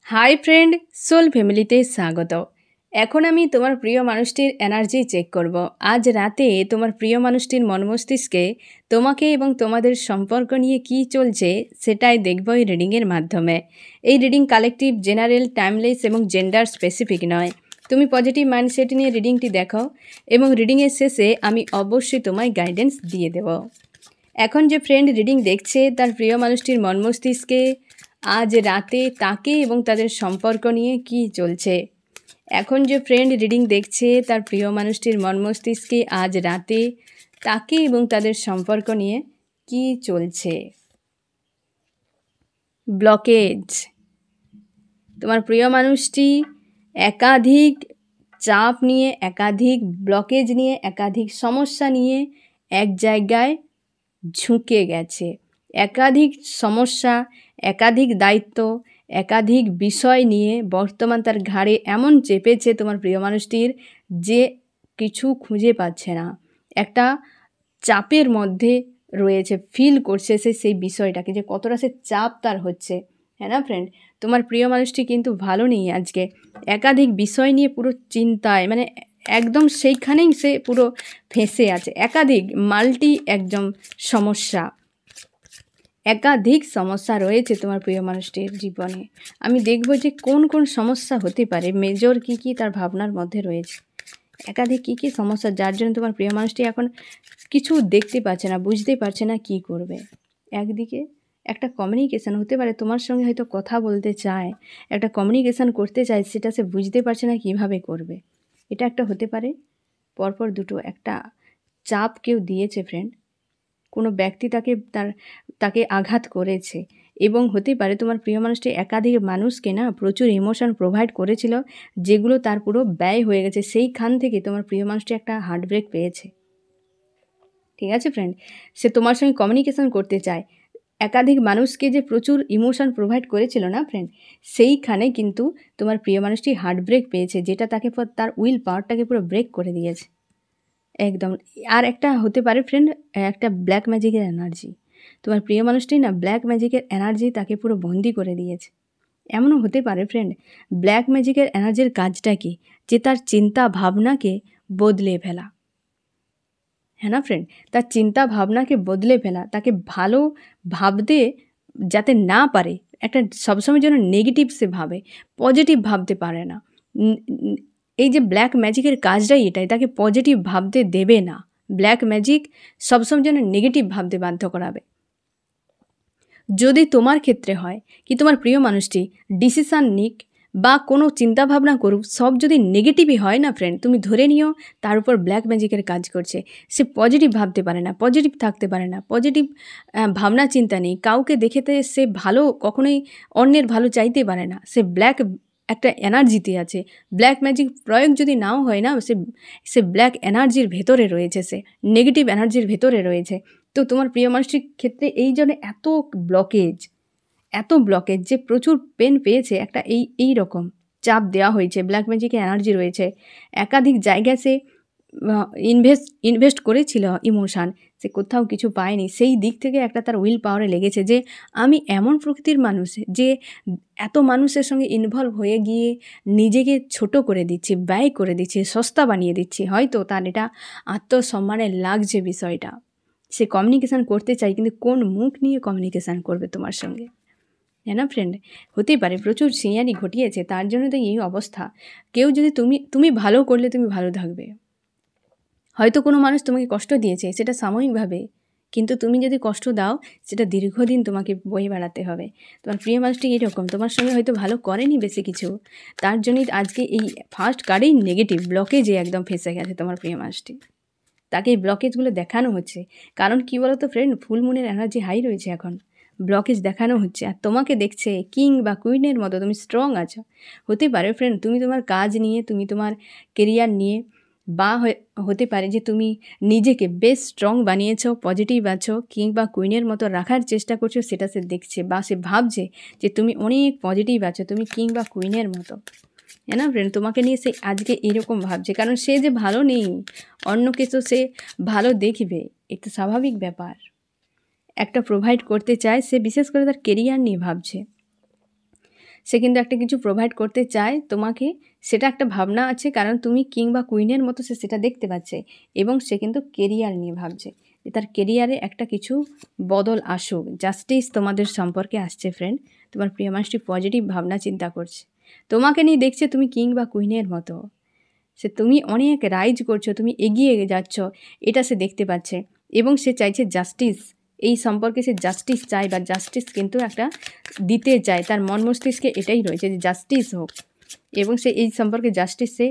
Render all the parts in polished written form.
Hi friend, soul ফ্যামিলিতে স্বাগত। এখন আমি তোমার প্রিয় মানুষটির এনার্জি চেক করব। আজ রাতে তোমার প্রিয় মানুষটির মন মস্তিষ্কে তোমাকে এবং তোমাদের সম্পর্ক নিয়ে কী চলছে সেটাই দেখব এই রিডিংয়ের মাধ্যমে। এই রিডিং কালেকটিভ, জেনারেল, টাইমলেস এবং জেন্ডার স্পেসিফিক নয়। তুমি পজিটিভ মাইন্ডসেট নিয়ে রিডিংটি দেখো এবং রিডিংয়ের শেষে আমি অবশ্যই তোমায় গাইডেন্স দিয়ে দেব। এখন যে ফ্রেন্ড রিডিং দেখছে তার প্রিয় মানুষটির মন মস্তিষ্কে আজ রাতে তাকে এবং তাদের সম্পর্ক নিয়ে কী চলছে। এখন যে ফ্রেন্ড রিডিং দেখছে তার প্রিয় মানুষটির মন মস্তিষ্কে আজ রাতে তাকে এবং তাদের সম্পর্ক নিয়ে কী চলছে। ব্লকেজ। তোমার প্রিয় মানুষটি একাধিক চাপ নিয়ে, একাধিক ব্লকেজ নিয়ে, একাধিক সমস্যা নিয়ে এক জায়গায় ঝুঁকে গেছে। একাধিক সমস্যা, একাধিক দায়িত্ব, একাধিক বিষয় নিয়ে বর্তমান তার ঘাড়ে এমন চেপেছে তোমার প্রিয় মানুষটির যে কিছু খুঁজে পাচ্ছে না। একটা চাপের মধ্যে রয়েছে, ফিল করছে সে সেই বিষয়টাকে যে কতটা সে চাপ তার হচ্ছে। হ্যাঁ না ফ্রেন্ড, তোমার প্রিয় মানুষটি কিন্তু ভালো নেই আজকে। একাধিক বিষয় নিয়ে পুরো চিন্তায়, মানে একদম সেইখানেই সে পুরো ফেঁসে আছে। একাধিক একদম সমস্যা, একাধিক সমস্যা রয়েছে তোমার প্রিয় মানুষটির জীবনে। আমি দেখব যে কোন কোন সমস্যা হতে পারে, মেজর কী কী তার ভাবনার মধ্যে রয়েছে, একাধিক কী কী সমস্যা যার জন্য তোমার প্রিয় মানুষটি এখন কিছু দেখতে পাচ্ছে না, বুঝতে পারছে না কী করবে। একদিকে একটা কমিউনিকেশান হতে পারে, তোমার সঙ্গে হয়তো কথা বলতে চায়, একটা কমিউনিকেশান করতে চায়, সেটা সে বুঝতে পারছে না কিভাবে করবে। এটা একটা হতে পারে। পরপর দুটো, একটা চাপ কেউ দিয়েছে ফ্রেন্ড, কোনো ব্যক্তি তাকে আঘাত করেছে, এবং হতে পারে তোমার প্রিয় মানুষটি একাধিক মানুষকে প্রচুর ইমোশন প্রোভাইড করেছিল, যেগুলো তার পুরো ব্যয় হয়ে গেছে। সেইখান থেকে তোমার প্রিয় মানুষটি একটা হার্ট ব্রেক পেয়েছে। ঠিক আছে ফ্রেন্ড, সে তোমার সঙ্গে কমিউনিকেশন করতে চায়, একাধিক মানুষকে যে প্রচুর ইমোশন প্রোভাইড করেছিল না ফ্রেন্ড, সেইখানে কিন্তু তোমার প্রিয় মানুষটি হার্ট ব্রেক পেয়েছে, যেটা তাকে তার উইল পাওয়ারটাকে পুরো ব্রেক করে দিয়েছে একদম। আর একটা হতে পারে ফ্রেন্ড, একটা ব্ল্যাক ম্যাজিকের এনার্জি। তোমার প্রিয় মানুষটি ব্ল্যাক ম্যাজিকের এনার্জি তাকে পুরো বন্দি করে দিয়েছে। এমনও হতে পারে ফ্রেন্ড, ব্ল্যাক ম্যাজিকের এনার্জির কাজটা কি, যে তার চিন্তা ভাবনাকে বদলে ফেলা। হ্যাঁ না ফ্রেন্ড, তার চিন্তা ভাবনাকে বদলে ফেলা, তাকে ভালো ভাবতে যাতে না পারে, একটা সবসময় যেন নেগেটিভ সে ভাবে, পজিটিভ ভাবতে পারে না। এই যে ব্ল্যাক ম্যাজিকের কাজটাই এটাই, তাকে পজিটিভ ভাবতে দেবে না। ব্ল্যাক ম্যাজিক সবসময় যেন নেগেটিভ ভাবতে বাধ্য করাবে। যদি তোমার ক্ষেত্রে হয় কি তোমার প্রিয় মানুষটি ডিসিশান নিক বা কোনো চিন্তাভাবনা করুক, সব যদি নেগেটিভই হয় না ফ্রেন্ড, তুমি ধরে নিও তার উপর ব্ল্যাক ম্যাজিকের কাজ করছে। সে পজিটিভ ভাবতে পারে না, পজিটিভ থাকতে পারে না, পজিটিভ ভাবনা চিন্তা নেই, কাউকে দেখেতে সে ভালো, কখনোই অন্যের ভালো চাইতে পারে না। সে ব্ল্যাক একটা এনার্জিতে আছে। ব্ল্যাক ম্যাজিক প্রয়োগ যদি নাও হয় না, সে ব্ল্যাক এনার্জির ভেতরে রয়েছে, সে নেগেটিভ এনার্জির ভেতরে রয়েছে। তো তোমার প্রিয় মানুষটির ক্ষেত্রে এই জন্য এত ব্লকেজ যে প্রচুর পেন পেয়েছে, একটা এই রকম চাপ দেওয়া হয়েছে, ব্ল্যাক ম্যাজিকের এনার্জি রয়েছে। একাধিক জায়গায় সে ইনভেস্ট করেছিল ইমোশান, সে কোথাও কিছু পায়নি। সেই দিক থেকে একটা তার উইল পাওয়ারে লেগেছে যে আমি এমন প্রকৃতির মানুষ যে এত মানুষের সঙ্গে ইনভলভ হয়ে গিয়ে নিজেকে ছোট করে দিচ্ছি, ব্যয় করে দিচ্ছি, সস্তা বানিয়ে দিচ্ছি। হয়তো তার এটা আত্মসম্মানে লাগছে বিষয়টা। সে কমিউনিকেশান করতে চায়, কিন্তু কোন মুখ নিয়ে কমিউনিকেশান করবে তোমার সঙ্গে। হ্যাঁ না ফ্রেন্ড, হতেই পারে প্রচুর সিনিয়রই ঘটিয়েছে, তার জন্য তো এই অবস্থা। কেউ যদি তুমি ভালো করলে তুমি ভালো থাকবে। হয়তো কোনো মানুষ তোমাকে কষ্ট দিয়েছে, সেটা সাময়িকভাবে, কিন্তু তুমি যদি কষ্ট দাও সেটা দীর্ঘদিন তোমাকে বয়ে বেড়াতে হবে। তোমার প্রিয় মানুষটি এরকম, তোমার সঙ্গে হয়তো ভালো করেনি বেশি কিছু, তার জন্যই আজকে এই ফার্স্ট কার্ডেই নেগেটিভ ব্লকেজে একদম ফেঁসে গেছে তোমার প্রিয় মানুষটি। তাকে এই ব্লকেজগুলো দেখানো হচ্ছে, কারণ কী বলো তো ফ্রেন্ড, ফুল মুনের এনার্জি হাই রয়েছে, এখন ব্লকেজ দেখানো হচ্ছে, আর তোমাকে দেখছে কিং বা কুইনের মতো তুমি স্ট্রং আছো। হতে পারে ফ্রেন্ড তুমি তোমার কাজ নিয়ে, তুমি তোমার কেরিয়ার নিয়ে, বা হতে পারে যে তুমি নিজেকে বেশ স্ট্রং বানিয়েছো, পজিটিভ আছো, কিং বা কুইনের মতো রাখার চেষ্টা করছো, সেটা সে দেখছে বা সে ভাবছে যে তুমি অনেক পজিটিভ আছো, তুমি কিং বা কুইনের মতো। হ্যাঁ না ফ্রেন্ড, তোমাকে নিয়ে সে আজকে এরকম ভাবছে, কারণ সে যে ভালো নেই, অন্যকে তো সে ভালো দেখবে, এটা স্বাভাবিক ব্যাপার। একটা প্রোভাইড করতে চায় সে, বিশেষ করে তার কেরিয়ার নিয়ে ভাবছে। সে কিন্তু একটা কিছু প্রোভাইড করতে চায় তোমাকে, সেটা একটা ভাবনা আছে, কারণ তুমি কিং বা কুইনের মতো সে সেটা দেখতে পাচ্ছে, এবং সে কিন্তু কেরিয়ার নিয়ে ভাবছে যে তার কেরিয়ারে একটা কিছু বদল আসুক, জাস্টিস তোমাদের সম্পর্কে আসছে ফ্রেন্ড। তোমার প্রিয় মানুষটি পজিটিভ ভাবনা চিন্তা করছে, তোমাকে নিয়ে দেখছে তুমি কিং বা কুইনের মতো, সে তুমি অনেক রাইজ করছো, তুমি এগিয়ে যাচ্ছ, এটা সে দেখতে পাচ্ছে, এবং সে চাইছে জাস্টিস। এই সম্পর্কে সে জাস্টিস চায়, বা জাস্টিস কিন্তু একটা দিতে চায়, তার মন মস্তিষ্কে এটাই রয়েছে যে জাস্টিস হোক, এবং সে এই সম্পর্কে জাস্টিস সে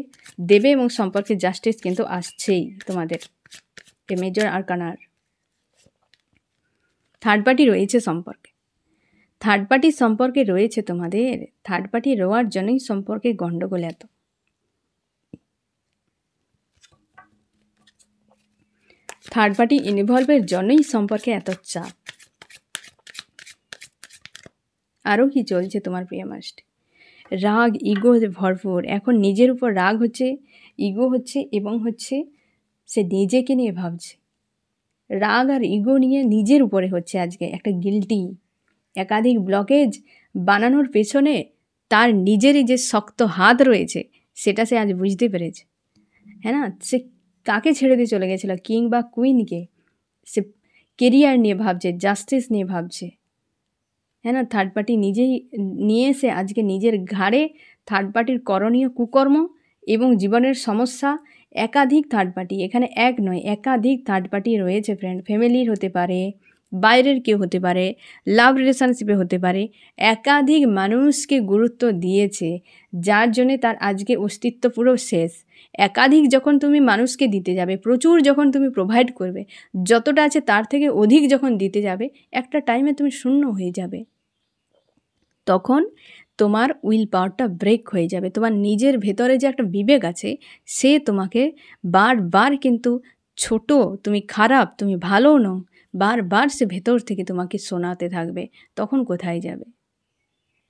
দেবে, এবং সম্পর্কে জাস্টিস কিন্তু আসছেই তোমাদের। এ মেজর আরকানার থার্ড পার্টি রয়েছে সম্পর্কে, থার্ড পার্টির সম্পর্কে রয়েছে তোমাদের, থার্ড পার্টি রোয়ার জন্যই সম্পর্কে গণ্ডগোল এত। থার্ড পার্টি ইনভলভের জন্যই সম্পর্কে এত চাপ। আরও কি চলছে তোমার প্রিয় মানুষটি? রাগ, ইগো ভরপুর, এখন নিজের উপর রাগ হচ্ছে, ইগো হচ্ছে, এবং হচ্ছে সে নিজেকে নিয়ে ভাবছে। রাগ আর ইগো নিয়ে নিজের উপরে হচ্ছে আজকে একটা গিল্টি। একাধিক ব্লকেজ বানানোর পেছনে তার নিজেরই যে শক্ত হাত রয়েছে সেটা সে আজ বুঝতে পেরেছে, হ্যাঁ না? সে কাকে ছেড়ে দিয়ে চলে গেছিল, কিং বা কুইনকে? সে কেরিয়ার নিয়ে ভাবছে, জাস্টিস নিয়ে ভাবছে, হ্যাঁ না? থার্ড পার্টি নিজেই নিয়ে এসে আজকে নিজের ঘাড়ে থার্ড পার্টির করণীয় কুকর্ম এবং জীবনের সমস্যা। একাধিক থার্ড পার্টি, এখানে এক নয় একাধিক থার্ড পার্টি রয়েছে ফ্রেন্ড। ফ্যামিলির হতে পারে, বাইরের কেউ হতে পারে, লাভ রিলেশনশিপে হতে পারে, একাধিক মানুষকে গুরুত্ব দিয়েছে, যার জন্যে তার আজকে অস্তিত্ব পুরো শেষ। একাধিক যখন তুমি মানুষকে দিতে যাবে, প্রচুর যখন তুমি প্রোভাইড করবে, যতটা আছে তার থেকে অধিক যখন দিতে যাবে, একটা টাইমে তুমি শূন্য হয়ে যাবে। তখন তোমার উইল পাওয়ারটা ব্রেক হয়ে যাবে। তোমার নিজের ভেতরে যে একটা বিবেক আছে, সে তোমাকে বারবার কিন্তু ছোট, তুমি খারাপ, তুমি ভালো নও, বারবার সে ভেতর থেকে তোমাকে শোনাতে থাকবে। তখন কোথায় যাবে?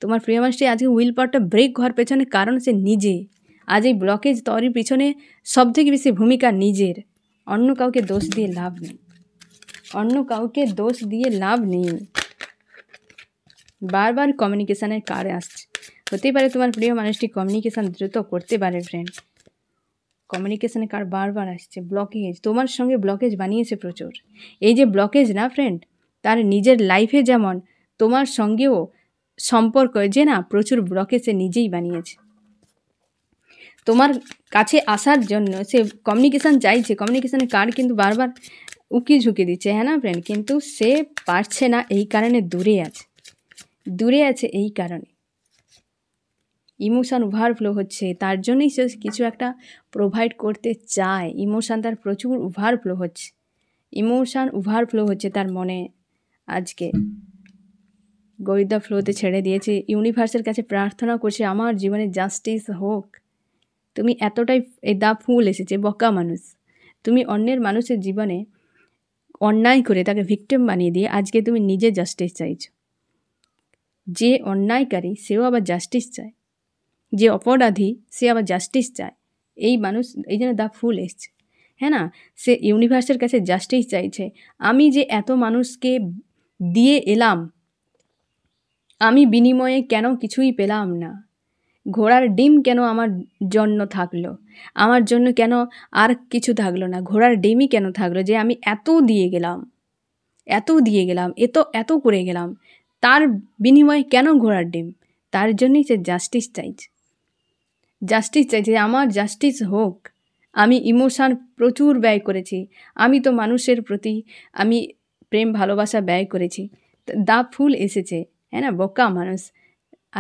তোমার প্রিয় মানুষটি আজকে উইল পাওয়ারটা ব্রেক হওয়ার পেছনে কারণ সে নিজে। আজ এই ব্লকেজ তৈরির পিছনে সবথেকে বেশি ভূমিকা নিজের। অন্য কাউকে দোষ দিয়ে লাভ নেই, অন্য কাউকে দোষ দিয়ে লাভ নেই। বারবার কমিউনিকেশানের কার্ড আসছে, হতেই পারে তোমার প্রিয় মানুষটি কমিউনিকেশান দ্রুত করতে পারে ফ্রেন্ড। কমিউনিকেশানের কার্ড বারবার আসছে, ব্লকেজ, তোমার সঙ্গে ব্লকেজ বানিয়েছে প্রচুর। এই যে ব্লকেজ না ফ্রেন্ড, তার নিজের লাইফে যেমন তোমার সঙ্গেও সম্পর্ক যে না প্রচুর ব্লকেজ সে নিজেই বানিয়েছে। তোমার কাছে আসার জন্য সে কমিউনিকেশান চাইছে, কমিউনিকেশানের কার্ড কিন্তু বারবার উকি ঝুঁকি দিচ্ছে, হ্যাঁ না ফ্রেন্ড? কিন্তু সে পারছে না, এই কারণে দূরে আছে, দূরে আছে এই কারণে। ইমোশান ওভারফ্লো হচ্ছে, তার জন্যই সে কিছু একটা প্রোভাইড করতে চায়। ইমোশান তার প্রচুর ওভারফ্লো হচ্ছে, ইমোশান ওভারফ্লো হচ্ছে তার মনে। আজকে গোয়েন্দা ফ্লোতে ছেড়ে দিয়েছে, ইউনিভার্সের কাছে প্রার্থনা করছে আমার জীবনে জাস্টিস হোক। তুমি এতটাই এই দা ফুল এসেছে, বকা মানুষ। তুমি অন্যের মানুষের জীবনে অন্যায় করে তাকে ভিকটিম বানিয়ে দিয়ে আজকে তুমি নিজে জাস্টিস চাইছো। যে অন্যায়কারী সেও আবার জাস্টিস চায়, যে অপরাধী সে আবার জাস্টিস চায়। এই মানুষ, এই জন্য দা ফুল এসছে, হ্যাঁ না? সে ইউনিভার্সের কাছে জাস্টিস চাইছে। আমি যে এত মানুষকে দিয়ে এলাম, আমি বিনিময়ে কেন কিছুই পেলাম না? ঘোড়ার ডিম কেন আমার জন্য থাকলো, আমার জন্য কেন আর কিছু থাকলো না? ঘোড়ার ডিমই কেন থাকলো যে আমি এত দিয়ে গেলাম, এত দিয়ে গেলাম, এত করে গেলাম, তার বিনিময়ে কেন ঘোড়ার ডিম? তার জন্যই সে জাস্টিস চাইছে, জাস্টিস চাইছে যে আমার জাস্টিস হোক। আমি ইমোশান প্রচুর ব্যয় করেছি, আমি তো মানুষের প্রতি আমি প্রেম ভালোবাসা ব্যয় করেছি। দা ফুল এসেছে, হ্যাঁ না? বোকা মানুষ।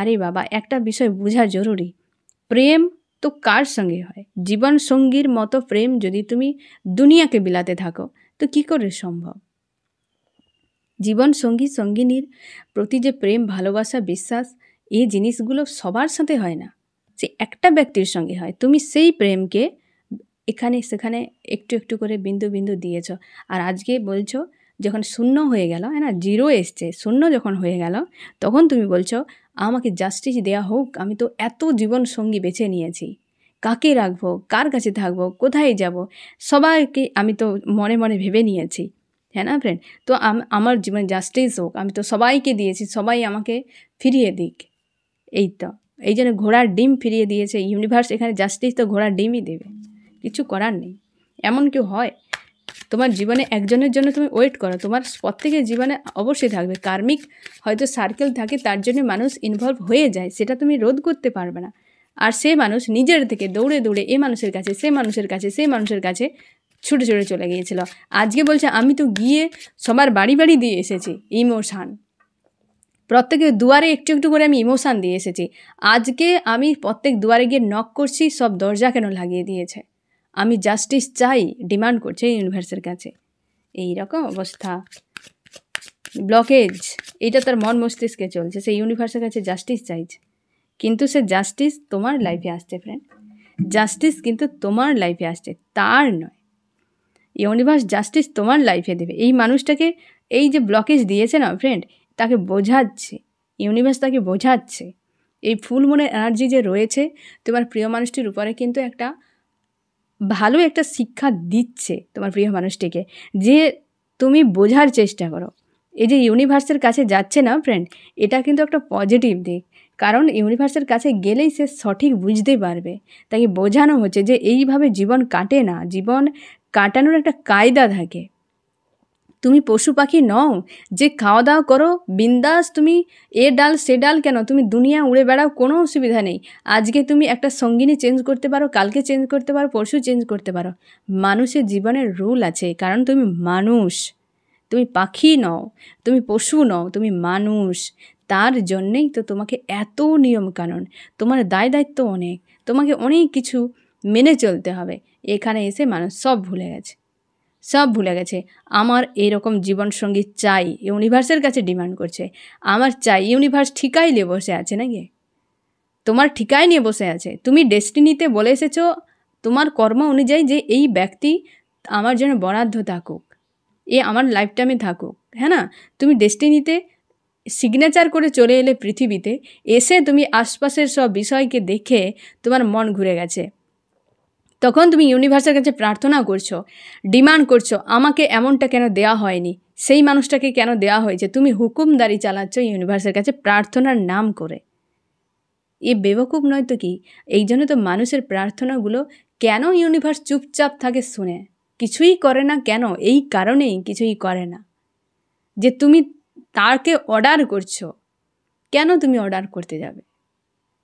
আরে বাবা, একটা বিষয় বোঝা জরুরি, প্রেম তো কার সঙ্গে হয়? জীবন সঙ্গীর মতো প্রেম যদি তুমি দুনিয়াকে বিলাতে থাকো তো কী করে সম্ভব? জীবন সঙ্গী সঙ্গিনীর প্রতি যে প্রেম ভালোবাসা বিশ্বাস, এই জিনিসগুলো সবার সাথে হয় না, সে একটা ব্যক্তির সঙ্গে হয়। তুমি সেই প্রেমকে এখানে সেখানে একটু একটু করে বিন্দু বিন্দু দিয়েছ, আর আজকে বলছো যখন শূন্য হয়ে গেল, হ্যাঁ না, জিরো এসছে, শূন্য যখন হয়ে গেল, তখন তুমি বলছো আমাকে জাস্টিস দেয়া হোক। আমি তো এত জীবন সঙ্গী বেছে নিয়েছি, কাকে রাখবো, কার কাছে থাকবো, কোথায় যাব, সবাইকে আমি তো মনে মনে ভেবে নিয়েছি, হ্যাঁ না ফ্রেন্ড? তো আমার জীবনে জাস্টিস হোক, আমি তো সবাইকে দিয়েছি, সবাই আমাকে ফিরিয়ে দিক। এই তো, এই জন্য ঘোড়ার ডিম ফিরিয়ে দিয়েছে ইউনিভার্স। এখানে জাস্টিস তো ঘোড়ার ডিমই দেবে, কিছু করার নেই। এমন কেউ হয় তোমার জীবনে একজনের জন্য তুমি ওয়েট করো, তোমার প্রত্যেকের জীবনে অবশ্যই থাকবে। কার্মিক হয়তো সার্কেল থাকে, তার জন্য মানুষ ইনভলভ হয়ে যায়, সেটা তুমি রোধ করতে পারবে না। আর সে মানুষ নিজের থেকে দৌড়ে দৌড়ে এ মানুষের কাছে, সে মানুষের কাছে, সে মানুষের কাছে ছুটে ছুটে চলে গিয়েছিল। আজকে বলছে আমি তো গিয়ে সবার বাড়ি বাড়ি দিয়ে এসেছি ইমোশান, প্রত্যেকের দুয়ারে একটু একটু করে আমি ইমোশান দিয়ে এসেছি। আজকে আমি প্রত্যেক দুয়ারে গিয়ে নক করছি, সব দরজা কেন লাগিয়ে দিয়েছে? আমি জাস্টিস চাই, ডিমান্ড করছে ইউনিভার্সের কাছে। এই রকম অবস্থা, ব্লকেজ, এটা তার মন মস্তিষ্কে চলছে। সে ইউনিভার্সের কাছে জাস্টিস চাইছে, কিন্তু সে জাস্টিস তোমার লাইফে আসছে ফ্রেন্ড, জাস্টিস কিন্তু তোমার লাইফে আসছে, তার নয়। ইউনিভার্স জাস্টিস তোমার লাইফে দেবে। এই মানুষটাকে এই যে ব্লকেজ দিয়েছে না ফ্রেন্ড, তাকে বোঝাচ্ছে, ইউনিভার্স তাকে বোঝাচ্ছে। এই ফুল মুনের এনার্জি যে রয়েছে তোমার প্রিয় মানুষটির উপরে, কিন্তু একটা ভালো একটা শিক্ষা দিচ্ছে তোমার প্রিয় মানুষটিকে, যে তুমি বোঝার চেষ্টা করো। এই যে ইউনিভার্সের কাছে যাচ্ছে না ফ্রেন্ড, এটা কিন্তু একটা পজিটিভ দিক, কারণ ইউনিভার্সের কাছে গেলেই সে সঠিক বুঝতে পারবে। তাকে বোঝানো হচ্ছে যে এইভাবে জীবন কাটে না, জীবন কাটানোর একটা কায়দা থাকে। তুমি পশু পাখি নও যে খাওয়া দাওয়া করো বিন্দাস, তুমি এ ডাল সে ডাল কেন, তুমি দুনিয়া উড়ে বেড়াও, কোনো অসুবিধা নেই। আজকে তুমি একটা সঙ্গিনী চেঞ্জ করতে পারো, কালকে চেঞ্জ করতে পারো, পরশু চেঞ্জ করতে পারো। মানুষের জীবনের রুল আছে, কারণ তুমি মানুষ, তুমি পাখি নও, তুমি পশু নও, তুমি মানুষ। তার জন্যেই তো তোমাকে এত নিয়মকানুন, তোমার দায় দায়িত্ব অনেক, তোমাকে অনেক কিছু মেনে চলতে হবে। এখানে এসে মানুষ সব ভুলে গেছে, সব ভুলে গেছে। আমার এরকম জীবনসঙ্গী চাই, ইউনিভার্সের কাছে ডিমান্ড করছে, আমার চাই। ইউনিভার্স ঠিকাই নিয়ে বসে আছে নাকি? তোমার ঠিকাই নিয়ে বসে আছে। তুমি ডেস্টিনিতে বলে এসেছো তোমার কর্ম অনুযায়ী যে এই ব্যক্তি আমার জন্য বরাদ্দ থাকুক, এ আমার লাইফ টাইমে থাকুক, হ্যাঁ না? তুমি ডেস্টিনিতে সিগনেচার করে চলে এলে পৃথিবীতে, এসে তুমি আশপাশের সব বিষয়কে দেখে তোমার মন ঘুরে গেছে, তখন তুমি ইউনিভার্সের কাছে প্রার্থনা করছো, ডিমান্ড করছো, আমাকে এমনটা কেন দেওয়া হয়নি, সেই মানুষটাকে কেন দেওয়া হয়েছে। তুমি হুকুমদারি চালাচ্ছ ইউনিভার্সের কাছে প্রার্থনার নাম করে। এ বেবকুব নয় তো কি? এই জন্য তো মানুষের প্রার্থনাগুলো কেন ইউনিভার্স চুপচাপ থাকে শুনে, কিছুই করে না কেন? এই কারণেই কিছুই করে না, যে তুমি তাকে অর্ডার করছো। কেন তুমি অর্ডার করতে যাবে?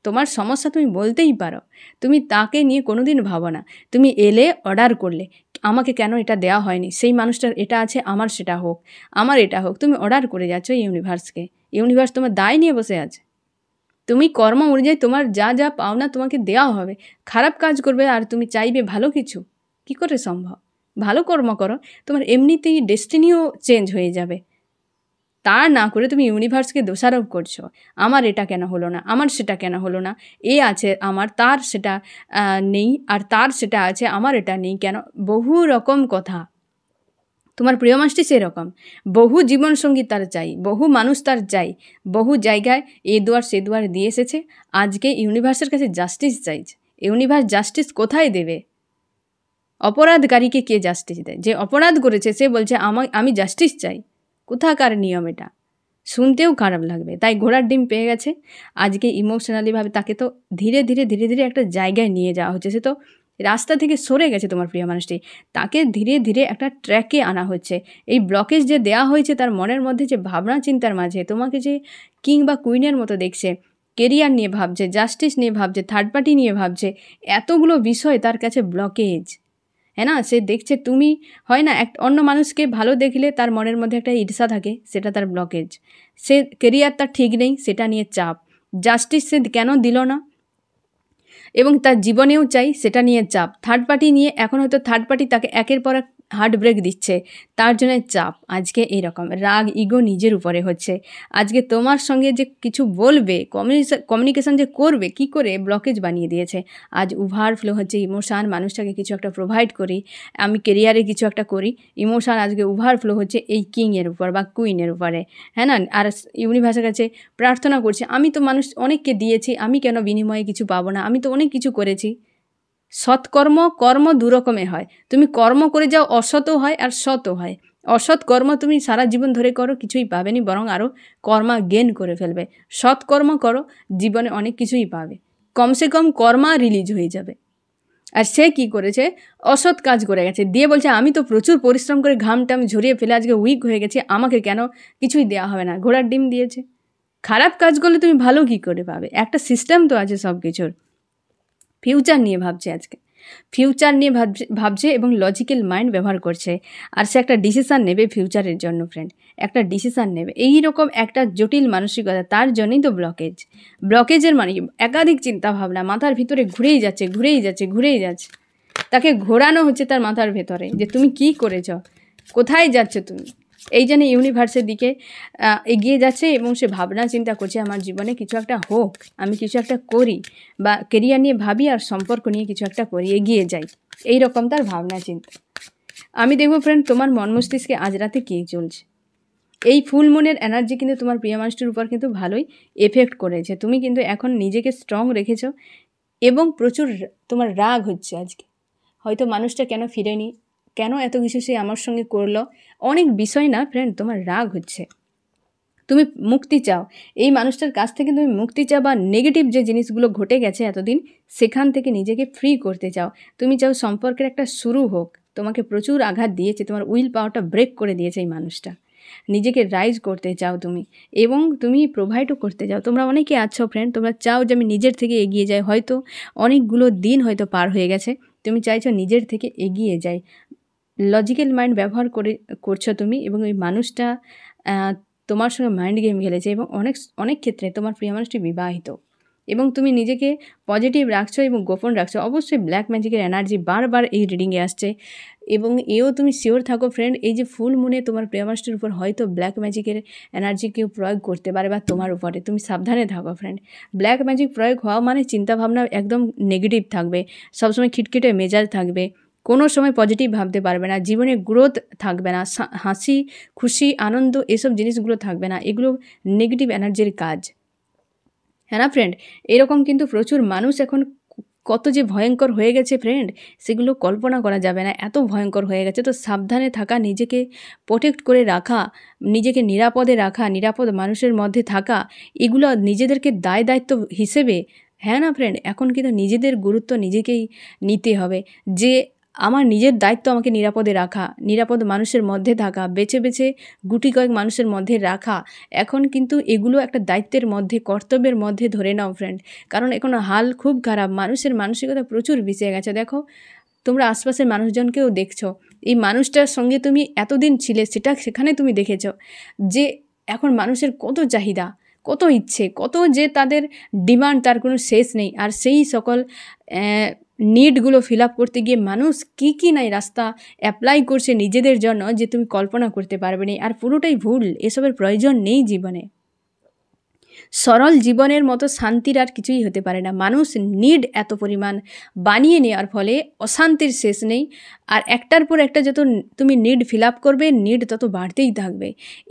তোমার সমস্যা তুমি বলতেই পারো, তুমি তাকে নিয়ে কোনো দিন ভাবো না। তুমি এলে অর্ডার করলে, আমাকে কেন এটা দেওয়া হয়নি, সেই মানুষটার এটা আছে, আমার সেটা হোক, আমার এটা হোক। তুমি অর্ডার করে যাচ্ছ ইউনিভার্সকে, ইউনিভার্স তোমার দায় নিয়ে বসে আছে। তুমি কর্ম অনুযায়ী তোমার যা যা পাওনা তোমাকে দেওয়া হবে। খারাপ কাজ করবে আর তুমি চাইবে ভালো কিছু, কি করে সম্ভব? ভালো কর্ম করো, তোমার এমনিতেই ডেস্টিনিও চেঞ্জ হয়ে যাবে। তা না করে তুমি ইউনিভার্সকে দোষারোপ করছো, আমার এটা কেন হলো না, আমার সেটা কেন হলো না, এ আছে আমার, তার সেটা নেই, আর তার সেটা আছে, আমার এটা নেই কেন? বহু রকম কথা। তোমার প্রিয় মানুষটি সেরকম, বহু জীবনসঙ্গী তার চাই, বহু মানুষ তার চাই, বহু জায়গায় এ দুয়ার সে দুয়ার দিয়ে এসেছে। আজকে ইউনিভার্সের কাছে জাস্টিস চাইছে। ইউনিভার্স জাস্টিস কোথায় দেবে? অপরাধকারীকে কে জাস্টিস দেয়? যে অপরাধ করেছে সে বলছে আমি জাস্টিস চাই। কোথাকার নিয়ম এটা? শুনতেও খারাপ লাগবে। তাই ঘোড়ার ডিম পেয়ে গেছে। আজকে ইমোশনালিভাবে তাকে তো ধীরে ধীরে ধীরে ধীরে একটা জায়গায় নিয়ে যাওয়া হচ্ছে। সে তো রাস্তা থেকে সরে গেছে তোমার প্রিয় মানুষটি, তাকে ধীরে ধীরে একটা ট্র্যাকে আনা হচ্ছে। এই ব্লকেজ যে দেওয়া হয়েছে তার মনের মধ্যে, যে ভাবনা চিন্তার মাঝে তোমাকে যে কিং বা কুইনের মতো দেখছে, কেরিয়ার নিয়ে ভাবছে, জাস্টিস নিয়ে ভাবছে, থার্ড পার্টি নিয়ে ভাবছে, এতগুলো বিষয় তার কাছে ব্লকেজ, হ্যাঁ না? সে দেখছে তুমি, হয় না, অন্য মানুষকে ভালো দেখলে তার মনের মধ্যে একটা ঈর্ষা থাকে, সেটা তার ব্লকেজ। সে কেরিয়ার তার ঠিক নেই, সেটা নিয়ে চাপ। জাস্টিস সে কেন দিল না, এবং তার জীবনেও চাই, সেটা নিয়ে চাপ। থার্ড পার্টি নিয়ে এখন হয়তো থার্ড পার্টি তাকে একের পর এক হার্ট ব্রেক দিচ্ছে, তার জন্য চাপ। আজকে এইরকম রাগ ইগো নিজের উপরে হচ্ছে। আজকে তোমার সঙ্গে যে কিছু বলবে, কমিউনিকেশান যে করবে, কি করে ব্লকেজ বানিয়ে দিয়েছে। আজ ওভারফ্লো হচ্ছে ইমোশান, মানুষটাকে কিছু একটা প্রোভাইড করি, আমি কেরিয়ারে কিছু একটা করি, ইমোশান আজকে ওভারফ্লো হচ্ছে এই কিংয়ের উপর বা কুইনের উপরে, হ্যাঁ না? আর ইউনিভার্সের কাছে প্রার্থনা করছে, আমি তো মানুষ অনেককে দিয়েছি, আমি কেন বিনিময়ে কিছু পাবো না? আমি তো অনেক কিছু করেছি। সৎকর্ম কর্ম দু রকমের হয়, তুমি কর্ম করে যাও, অসৎও হয় আর সৎও হয়। অসৎ কর্ম তুমি সারা জীবন ধরে করো, কিছুই পাবে নি, বরং আরও কর্মা গেন করে ফেলবে। সৎ কর্ম করো, জীবনে অনেক কিছুই পাবে, কমসে কম কর্মা রিলিজ হয়ে যাবে। আর সে কি করেছে, অসৎ কাজ করে গেছে, দিয়ে বলছে আমি তো প্রচুর পরিশ্রম করে ঘামটাম ঝরিয়ে ফেলে আজকে উইক হয়ে গেছি, আমাকে কেন কিছুই দেওয়া হবে না। ঘোড়ার ডিম দিয়েছে। খারাপ কাজ করলে তুমি ভালো কি করে পাবে? একটা সিস্টেম তো আছে সব কিছুর। ফিউচার নিয়ে ভাবছে, আজকে ফিউচার নিয়ে ভাবছে এবং লজিক্যাল মাইন্ড ব্যবহার করছে। আর সে একটা ডিসিশান নেবে ফিউচারের জন্য ফ্রেন্ড, একটা ডিসিশান নেবে। এই রকম একটা জটিল মানসিকতা, তার জন্যই তো ব্লকেজের মানে একাধিক চিন্তাভাবনা মাথার ভিতরে ঘুরেই যাচ্ছে। তাকে ঘোরানো হচ্ছে তার মাথার ভেতরে যে তুমি কি করেছ, কোথায় যাচ্ছ তুমি। এই জন্য ইউনিভার্সের দিকে এগিয়ে যাচ্ছে এবং সে ভাবনা চিন্তা করছে আমার জীবনে কিছু একটা হোক, আমি কিছু একটা করি, বা কেরিয়ার নিয়ে ভাবি আর সম্পর্ক নিয়ে কিছু একটা করি, এগিয়ে যাই, এই রকম তার ভাবনা চিন্তা। আমি দেখবো ফ্রেন্ড তোমার মন মস্তিষ্কে আজ রাতে কী চলছে। এই ফুল মুনের এনার্জি কিন্তু তোমার প্রিয় মানুষটির উপর কিন্তু ভালোই এফেক্ট করেছে। তুমি কিন্তু এখন নিজেকে স্ট্রং রেখেছো এবং প্রচুর তোমার রাগ হচ্ছে আজকে। হয়তো মানুষটা কেন ফিরেনি, কেন এত কিছু সে আমার সঙ্গে করলো, অনেক বিষয় না ফ্রেন্ড, তোমার রাগ হচ্ছে। তুমি মুক্তি চাও, এই মানুষটার কাছ থেকে তুমি মুক্তি চাও, বা নেগেটিভ যে জিনিসগুলো ঘটে গেছে এতদিন সেখান থেকে নিজেকে ফ্রি করতে চাও। তুমি চাও সম্পর্কের একটা শুরু হোক। তোমাকে প্রচুর আঘাত দিয়েছে, তোমার উইল পাওয়ারটা ব্রেক করে দিয়েছে এই মানুষটা। নিজেকে রাইজ করতে চাও তুমি, এবং তুমি প্রোভাইডও করতে চাও। তোমরা অনেকে আছো ফ্রেন্ড, তোমরা চাও যে আমি নিজের থেকে এগিয়ে যাই। হয়তো অনেকগুলো দিন হয়তো পার হয়ে গেছে, তুমি চাইছো নিজের থেকে এগিয়ে যাই। লজিক্যাল মাইন্ড ব্যবহার করছো তুমি, এবং ওই মানুষটা তোমার সঙ্গে মাইন্ড গেম খেলেছে, এবং অনেক ক্ষেত্রে তোমার প্রিয় মানুষটি বিবাহিত, এবং তুমি নিজেকে পজিটিভ রাখছো এবং গোপন রাখছো। অবশ্যই ব্ল্যাক ম্যাজিকের এনার্জি বারবার এই রিডিংয়ে আসছে, এবং এও তুমি শিওর থাকো ফ্রেন্ড, এই যে ফুল মুনে তোমার প্রিয় মানুষটির উপর হয়তো ব্ল্যাক ম্যাজিকের এনার্জি কেউ প্রয়োগ করতে পারে, বা তোমার উপরে। তুমি সাবধানে থাকো ফ্রেন্ড। ব্ল্যাক ম্যাজিক প্রয়োগ হওয়া মানে চিন্তাভাবনা একদম নেগেটিভ থাকবে, সবসময় খিটখিটে মেজাজ থাকবে, কোনো সময় পজিটিভ ভাবতে পারবে না, জীবনে গ্রোথ থাকবে না, হাসি খুশি আনন্দ এসব জিনিসগুলো থাকবে না। এগুলো নেগেটিভ এনার্জির কাজ, হ্যাঁ না ফ্রেন্ড? এরকম কিন্তু প্রচুর মানুষ এখন কত যে ভয়ঙ্কর হয়ে গেছে ফ্রেন্ড, সেগুলো কল্পনা করা যাবে না, এত ভয়ঙ্কর হয়ে গেছে। তো সাবধানে থাকা, নিজেকে প্রোটেক্ট করে রাখা, নিজেকে নিরাপদে রাখা, নিরাপদ মানুষের মধ্যে থাকা, এগুলো নিজেদেরকে দায়িত্ব হিসেবে, হ্যাঁ না ফ্রেন্ড? এখন কিন্তু নিজেদের গুরুত্ব নিজেকেই নিতে হবে, যে আমার নিজের দায়িত্ব আমাকে নিরাপদে রাখা, নিরাপদ মানুষের মধ্যে থাকা, বেছে বেছে গুটি কয়েক মানুষের মধ্যে রাখা। এখন কিন্তু এগুলো একটা দায়িত্বের মধ্যে, কর্তব্যের মধ্যে ধরে নাও ফ্রেন্ড। কারণ এখন হাল খুব খারাপ, মানুষের মানসিকতা প্রচুর পিছিয়ে গেছে। দেখো, তোমরা আশপাশের মানুষজনকেও দেখছো, এই মানুষটার সঙ্গে তুমি এতদিন ছিলে, সেখানে তুমি দেখেছো যে এখন মানুষের কত চাহিদা, কত ইচ্ছে, কত যে তাদের ডিমান্ড, তার কোনো শেষ নেই। আর সেই সকল নিডগুলো ফিল আপ করতে গিয়ে মানুষ কী নাই রাস্তা অ্যাপ্লাই করছে নিজেদের জন্য, যে তুমি কল্পনা করতে পারবে না। আর পুরোটাই ভুল, এসবের প্রয়োজন নেই জীবনে। সরল জীবনের মতো শান্তির আর কিছুই হতে পারে না। মানুষ নিড এত পরিমাণ বানিয়ে নেওয়ার ফলে অশান্তির শেষ নেই। আর একটার পর একটা যত তুমি নিড ফিল আপ করবে, নিড তত বাড়তেই থাকবে।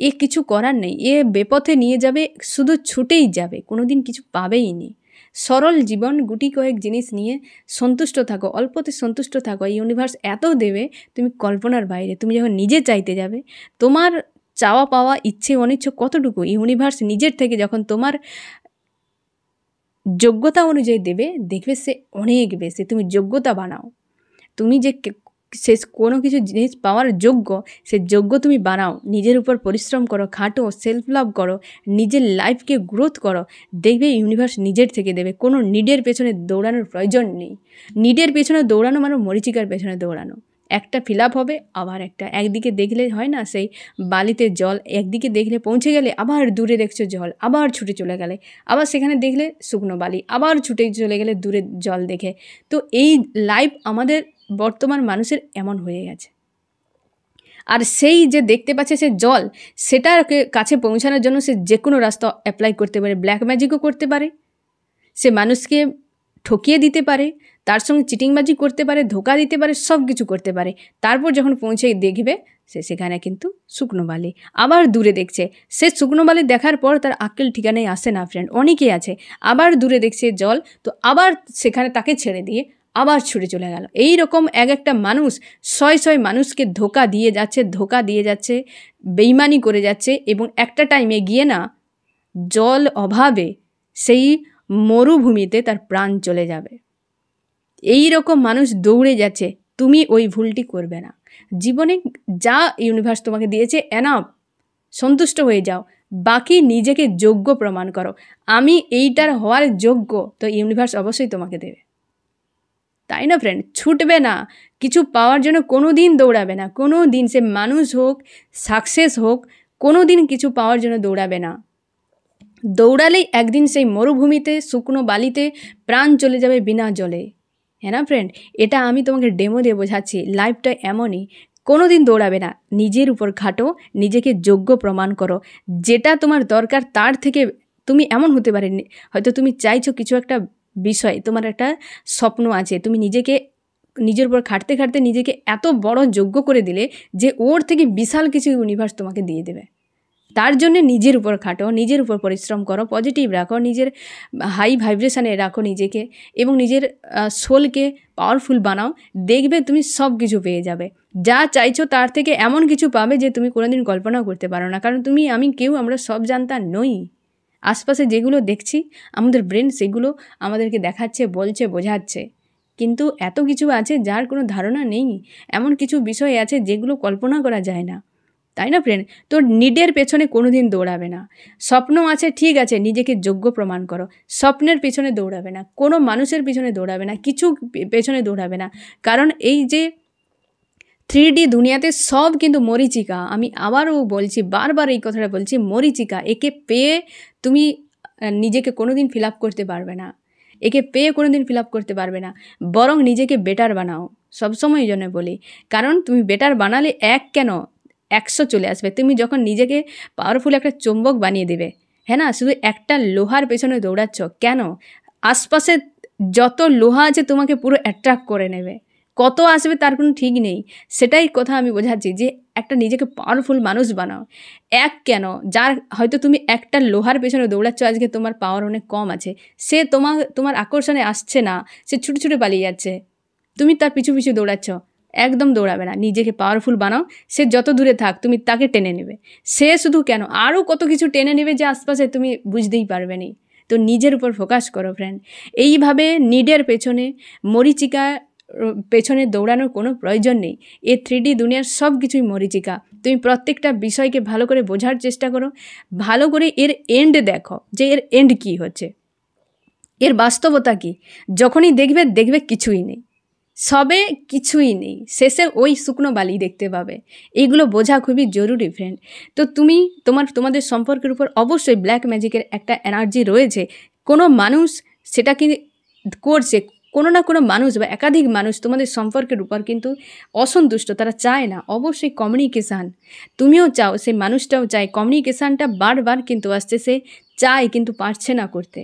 এ কিছু করার নেই, এ বেপথে নিয়ে যাবে, শুধু ছুটেই যাবে, কোনো দিন কিছু পাবেই নি। সরল জীবন, গুটি কয়েক জিনিস নিয়ে সন্তুষ্ট থাকো, অল্পতে সন্তুষ্ট থাকো। ইউনিভার্স এত দেবে তুমি কল্পনার বাইরে। তুমি যখন নিজে চাইতে যাবে, তোমার চাওয়া পাওয়া ইচ্ছে অনিচ্ছ কতটুকু ইউনিভার্স নিজের থেকে যখন তোমার যোগ্যতা অনুযায়ী দেবে, দেখবে সে অনেক বেশি। তুমি যোগ্যতা বানাও, তুমি যে শেষ কোনো কিছু জিনিস পাওয়ার যোগ্য, সে যোগ্য তুমি বানাও। নিজের উপর পরিশ্রম করো, খাটো, সেলফ লাভ করো, নিজের লাইফকে গ্রোথ করো, দেখবে ইউনিভার্স নিজের থেকে দেবে। কোনো নিডের পেছনে দৌড়ানোর প্রয়োজন নেই। নিডের পেছনে দৌড়ানো মানে মরিচিকার পেছনে দৌড়ানো। একটা ফিল আপ হবে, আবার একটা, একদিকে দেখলে হয় না সেই বালিতে জল, একদিকে দেখলে পৌঁছে গেলে আবার দূরে দেখছো জল, আবার ছুটে চলে গেলে, আবার সেখানে দেখলে শুকনো বালি, আবার ছুটে চলে গেলে দূরে জল দেখে। তো এই লাইফ আমাদের বর্তমান মানুষের এমন হয়ে গেছে। আর সেই যে দেখতে পাচ্ছে সে জল, সেটার কাছে পৌঁছানোর জন্য সে যে কোনো রাস্তা অ্যাপ্লাই করতে পারে, ব্ল্যাক ম্যাজিকও করতে পারে, সে মানুষকে ঠকিয়ে দিতে পারে, তার সঙ্গে চিটিংবাজি করতে পারে, ধোকা দিতে পারে, সব কিছু করতে পারে। তারপর যখন পৌঁছে দেখবে সে সেখানে কিন্তু শুকনো বালি, আবার দূরে দেখছে। সে শুকনো বালি দেখার পর তার আক্কেল ঠিকানায় আসে না ফ্রেন্ড, অনেকেই আছে। আবার দূরে দেখছে জল, তো আবার সেখানে তাকে ছেড়ে দিয়ে আবার ছুটে চলে গেল। এই রকম একটা মানুষ শয় মানুষকে ধোকা দিয়ে যাচ্ছে, বেইমানি করে যাচ্ছে, এবং একটা টাইমে গিয়ে না জল অভাবে সেই মরুভূমিতে তার প্রাণ চলে যাবে। এই রকম মানুষ দৌড়ে যাচ্ছে, তুমি ওই ভুলটি করবে না। জীবনে যা ইউনিভার্স তোমাকে দিয়েছে এনাফ, সন্তুষ্ট হয়ে যাও, বাকি নিজেকে যোগ্য প্রমাণ করো। আমি এইটার হওয়ার যোগ্য, তো ইউনিভার্স অবশ্যই তোমাকে দেবে, তাই না ফ্রেন্ড? ছুটবে না, কিছু পাওয়ার জন্য কোনো দিন দৌড়াবে না, কোনো দিন, সে মানুষ হোক, সাকসেস হোক, কোনো দিন কিছু পাওয়ার জন্য দৌড়াবে না। দৌড়ালেই একদিন সেই মরুভূমিতে শুকনো বালিতে প্রাণ চলে যাবে বিনা জলে, হ্যাঁ না ফ্রেন্ড? এটা আমি তোমাকে ডেমো দিয়ে বোঝাচ্ছি। লাইফটা এমনই, কোনো দিন দৌড়াবে না, নিজের উপর খাটো, নিজেকে যোগ্য প্রমাণ করো। যেটা তোমার দরকার তার থেকে তুমি এমন হতে পারে, হয়তো তুমি চাইছো কিছু একটা বিষয়, তোমার একটা স্বপ্ন আছে, তুমি নিজের উপর খাটতে খাটতে নিজেকে এত বড় যোগ্য করে দিলে যে ওর থেকে বিশাল কিছু ইউনিভার্স তোমাকে দিয়ে দেবে। তার জন্য নিজের উপর খাটো, নিজের উপর পরিশ্রম করো, পজিটিভ রাখো, নিজের হাই ভাইব্রেশনে রাখো নিজেকে, এবং নিজের সোলকে পাওয়ারফুল বানাও। দেখবে তুমি সব কিছু পেয়ে যাবে, যা চাইছো তার থেকে এমন কিছু পাবে যে তুমি কোনোদিন কল্পনাও করতে পারো না। কারণ তুমি, আমি, কেউ আমরা সব জানতা নই। আশপাশে যেগুলো দেখছি আমাদের ব্রেন সেগুলো আমাদেরকে দেখাচ্ছে, বলছে, বোঝাচ্ছে, কিন্তু এত কিছু আছে যার কোনো ধারণা নেই। এমন কিছু বিষয় আছে যেগুলো কল্পনা করা যায় না, তাই না ফ্রেন্ড? তো নিডের পেছনে কোনো দিন দৌড়াবে না। স্বপ্ন আছে, ঠিক আছে, নিজেকে যোগ্য প্রমাণ করো। স্বপ্নের পেছনে দৌড়াবে না, কোনো মানুষের পেছনে দৌড়াবে না, কিছু পেছনে দৌড়াবে না। কারণ এই যে 3D দুনিয়াতে সব কিন্তু মরীচিকা। আমি আবারও বলছি, বারবার এই কথাটা বলছি, মরীচিকা। একে পেয়ে তুমি নিজেকে কোনো দিন ফিল আপ করতে পারবে না, একে পেয়ে কোনো দিন ফিল আপ করতে পারবে না। বরং নিজেকে বেটার বানাও, সবসময় এই জন্য বলি। কারণ তুমি বেটার বানালে কেন 100 চলে আসবে। তুমি যখন নিজেকে পাওয়ারফুল একটা চুম্বক বানিয়ে দেবে, হ্যাঁ না, শুধু একটা লোহার পেছনে দৌড়াচ্ছ কেন? আশপাশে যত লোহা আছে তোমাকে পুরো অ্যাট্রাক্ট করে নেবে, কত আসবে তার কোনো ঠিক নেই। সেটাই কথা আমি বোঝাচ্ছি, যে একটা নিজেকে পাওয়ারফুল মানুষ বানাও। কেন, যার হয়তো তুমি একটা লোহার পেছনে দৌড়াচ্ছ, আজকে তোমার পাওয়ার অনেক কম আছে, সে তোমার আকর্ষণে আসছে না, সে ছুটে ছুটে পালিয়ে যাচ্ছে, তুমি তার পিছু পিছু দৌড়াচ্ছ। একদম দৌড়াবে না, নিজেকে পাওয়ারফুল বানাও। সে যত দূরে থাক, তুমি তাকে টেনে নেবে। সে শুধু কেন, আরও কত কিছু টেনে নেবে যে আশপাশে তুমি বুঝতেই পারবে না। তো নিজের উপর ফোকাস করো ফ্রেন্ড। এইভাবে নিডের পেছনে, মরীচিকা পেছনে দৌড়ানোর কোনো প্রয়োজন নেই। এই 3D দুনিয়ার সব কিছুই মরীচিকা। তুমি প্রত্যেকটা বিষয়কে ভালো করে বোঝার চেষ্টা করো, ভালো করে এর এন্ড দেখো, যে এর এন্ড কী হচ্ছে, এর বাস্তবতা কী। যখনই দেখবে কিছুই নেই, সবে কিছুই নেই, শেষে ওই শুকনো বালি দেখতে পাবে। এইগুলো বোঝা খুবই জরুরি ফ্রেন্ড। তো তুমি তোমাদের সম্পর্কের উপর অবশ্যই ব্ল্যাক ম্যাজিকের একটা এনার্জি রয়েছে। কোনো মানুষ সেটা কি করছে, কোনো না কোনো মানুষ বা একাধিক মানুষ তোমাদের সম্পর্কের উপর কিন্তু অসন্তুষ্ট, তারা চায় না। অবশ্যই কমিউনিকেশান, তুমিও চাও, সেই মানুষটাও চায়, কমিউনিকেশানটা বারবার কিন্তু আসছে, সে চায় কিন্তু পারছে না করতে।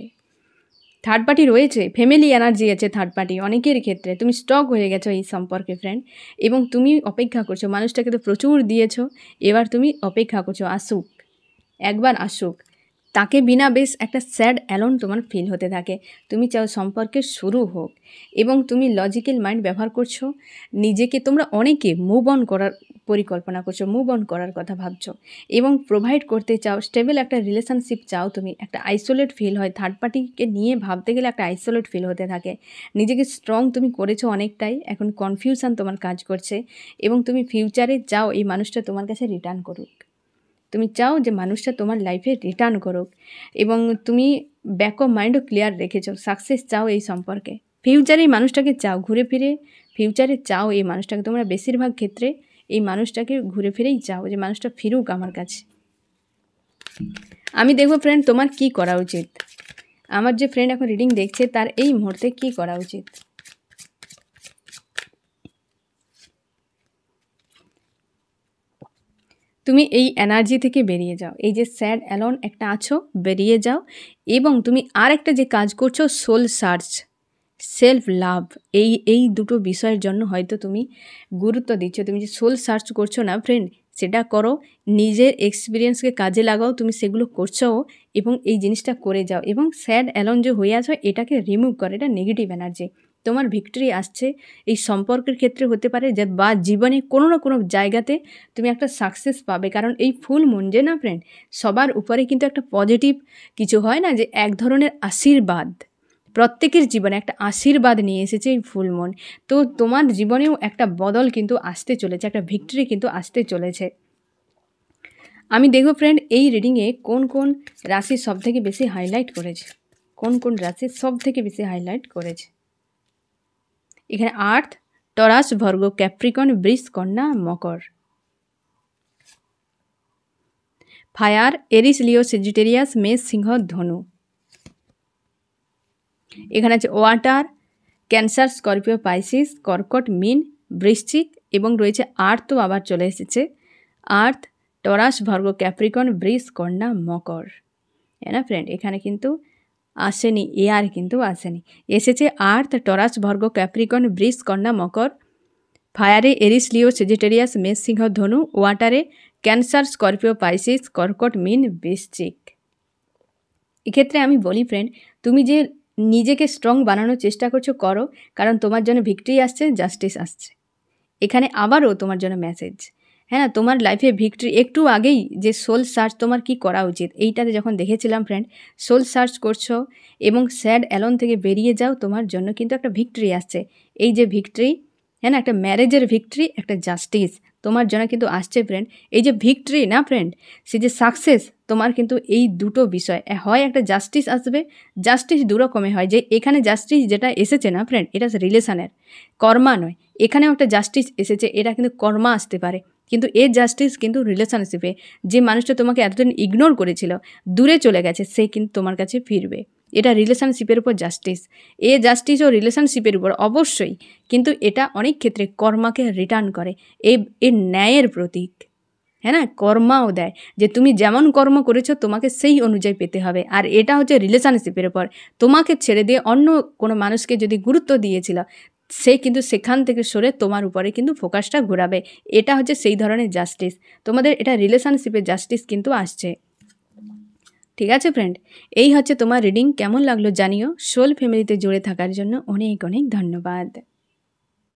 থার্ড পার্টি রয়েছে, ফ্যামিলি এনার্জি আছে থার্ড পার্টি অনেকের ক্ষেত্রে। তুমি স্টক হয়ে গেছো এই সম্পর্কে ফ্রেন্ড, এবং তুমি অপেক্ষা করছো। মানুষটাকে তো প্রচুর দিয়েছো, এবার তুমি অপেক্ষা করছো আসুক, একবার আসুক। তাকে বিনা বেশ একটা স্যাড অ্যালোন তোমার ফিল হতে থাকে। তুমি চাও সম্পর্কের শুরু হোক, এবং তুমি লজিক্যাল মাইন্ড ব্যবহার করছো। নিজেকে তোমরা অনেকে মুভ অন করার পরিকল্পনা করছো, মুভ অন করার কথা ভাবছো, এবং প্রোভাইড করতে চাও, স্টেবল একটা রিলেশনশিপ চাও। তুমি একটা আইসোলেট ফিল হয়, থার্ড পার্টিকে নিয়ে ভাবতে গেলে একটা আইসোলেট ফিল হতে থাকে। নিজেকে স্ট্রং তুমি করেছো অনেকটাই, এখন কনফিউশন তোমার কাজ করছে, এবং তুমি ফিউচারে চাও এই মানুষটা তোমার কাছে রিটার্ন করুক। তুমি চাও যে মানুষটা তোমার লাইফে রিটার্ন করুক, এবং তুমি ব্যাক অফ মাইন্ডও ক্লিয়ার রেখেছো, সাকসেস চাও এই সম্পর্কে। ফিউচারে এই মানুষটাকে চাও, ঘুরে ফিরে ফিউচারে চাও এই মানুষটাকে। তোমরা বেশিরভাগ ক্ষেত্রে এই মানুষটাকে ঘুরে ফিরেই চাও, যে মানুষটা ফিরুক আমার কাছে। আমি দেখবো ফ্রেন্ড তোমার কি করা উচিত। আমার যে ফ্রেন্ড এখন রিডিং দেখছে তার এই মুহূর্তে কি করা উচিত। তুমি এই এনার্জি থেকে বেরিয়ে যাও, এই যে স্যাড অ্যালোন একটা আছো, বেরিয়ে যাও। এবং তুমি আর একটা যে কাজ করছো, সোল সার্চ, সেলফ লাভ, এই দুটো বিষয়ের জন্য হয়তো তুমি গুরুত্ব দিচ্ছ। তুমি যে সোল সার্চ করছো না ফ্রেন্ড, সেটা করো, নিজের এক্সপিরিয়েন্সকে কাজে লাগাও। তুমি সেগুলো করছো, এবং এই জিনিসটা করে যাও। এবং স্যাড অ্যালোন যে হয়ে আছো, এটাকে রিমুভ করো, এটা নেগেটিভ এনার্জি। তোমার ভিক্টরি আসছে, এই সম্পর্কের ক্ষেত্রে হতে পারে যে বা জীবনে কোনো না কোনো জায়গাতে তুমি একটা সাকসেস পাবে। কারণ এই ফুল মুন যে না ফ্রেন্ড, সবার উপরে কিন্তু একটা পজিটিভ কিছু হয় না, যে এক ধরনের আশীর্বাদ, প্রত্যেকের জীবনে একটা আশীর্বাদ নিয়ে এসেছে এই ফুল মুন। তো তোমার জীবনেও একটা বদল কিন্তু আসতে চলেছে, একটা ভিক্টরি কিন্তু আসতে চলেছে। আমি দেখব ফ্রেন্ড এই রিডিংয়ে কোন কোন রাশি সবথেকে বেশি হাইলাইট করেছে, কোন কোন রাশি সবথেকে বেশি হাইলাইট করেছে। এখানে আর্থ, টরাস, ভার্গ, ক্যাপ্রিকন, বৃষ, কন্যা, মকর। ফায়ার, এরিস, লিও, সেজিটেরিয়াস, মেষ, সিংহ, ধনু। এখানে আছে ওয়াটার, ক্যান্সার, স্করপিও, পাইসিস, কর্কট, মিন, বৃশ্চিক, এবং রয়েছে আর্থও আবার চলে এসেছে। আর্থ, টরাস, ভার্গ, ক্যাপ্রিকন, বৃষ, কন্যা, মকর। না ফ্রেন্ড, এখানে কিন্তু আসেনি এয়ার, কিন্তু আসেনি, এসেছে আর্থ, টরাস, ভার্গ, ক্যাপ্রিকন, বৃষ, কন্যা, মকর। ফায়ারে এরিস, লিও, সেজিটেরিয়াস, মেষ, সিংহ, ধনু। ওয়াটারে ক্যান্সার, স্করপিও, পাইসিস, কর্কট, মিন, বৃশ্চিক। এক্ষেত্রে আমি বলি ফ্রেন্ড, তুমি যে নিজেকে স্ট্রং বানানোর চেষ্টা করছো করো, কারণ তোমার জন্য ভিক্টরি আসছে, জাস্টিস আসছে। এখানে আবারও তোমার জন্য মেসেজ, হ্যাঁ না, তোমার লাইফে ভিক্টরি। একটু আগেই যে সোল সার্চ তোমার কি করা উচিত, এইটাতে যখন দেখেছিলাম ফ্রেন্ড, সোল সার্চ করছো এবং স্যাড অ্যালোন থেকে বেরিয়ে যাও, তোমার জন্য কিন্তু একটা ভিক্টরি আসছে। এই যে ভিক্টরি, হ্যাঁ না, একটা ম্যারেজের ভিক্টরি, একটা জাস্টিস তোমার জন্য কিন্তু আসছে ফ্রেন্ড। এই যে ভিক্টরি না ফ্রেন্ড, সে যে সাকসেস, তোমার কিন্তু এই দুটো বিষয়, হয় একটা জাস্টিস আসবে। জাস্টিস দু রকমের হয়, যে এখানে জাস্টিস যেটা এসেছে না ফ্রেন্ড, এটা রিলেশনের, কর্মা নয়। এখানেও একটা জাস্টিস এসেছে, এটা কিন্তু কর্মা আসতে পারে, কিন্তু এর জাস্টিস কিন্তু রিলেশনশিপে। যে মানুষটা তোমাকে এতদিন ইগনোর করেছিল, দূরে চলে গেছে, সে কিন্তু তোমার কাছে ফিরবে। এটা রিলেশনশিপের উপর জাস্টিস। এ জাস্টিস ও রিলেশনশিপের উপর অবশ্যই, কিন্তু এটা অনেক ক্ষেত্রে কর্মাকে রিটার্ন করে, এর ন্যায়ের প্রতীক, হ্যাঁ না, কর্মাও দেয়, যে তুমি যেমন কর্ম করেছো তোমাকে সেই অনুযায়ী পেতে হবে। আর এটা হচ্ছে রিলেশনশিপের উপর, তোমাকে ছেড়ে দিয়ে অন্য কোনো মানুষকে যদি গুরুত্ব দিয়েছিল, সে কিন্তু সেখান থেকে সরে তোমার উপরে কিন্তু ফোকাসটা ঘোরাবে। এটা হচ্ছে সেই ধরনের জাস্টিস, তোমাদের এটা রিলেশনশিপের জাস্টিস কিন্তু আসছে। ঠিক আছে ফ্রেন্ড, এই হচ্ছে তোমার রিডিং। কেমন লাগলো জানিও। সোল ফ্যামিলিতে জুড়ে থাকার জন্য অনেক অনেক ধন্যবাদ।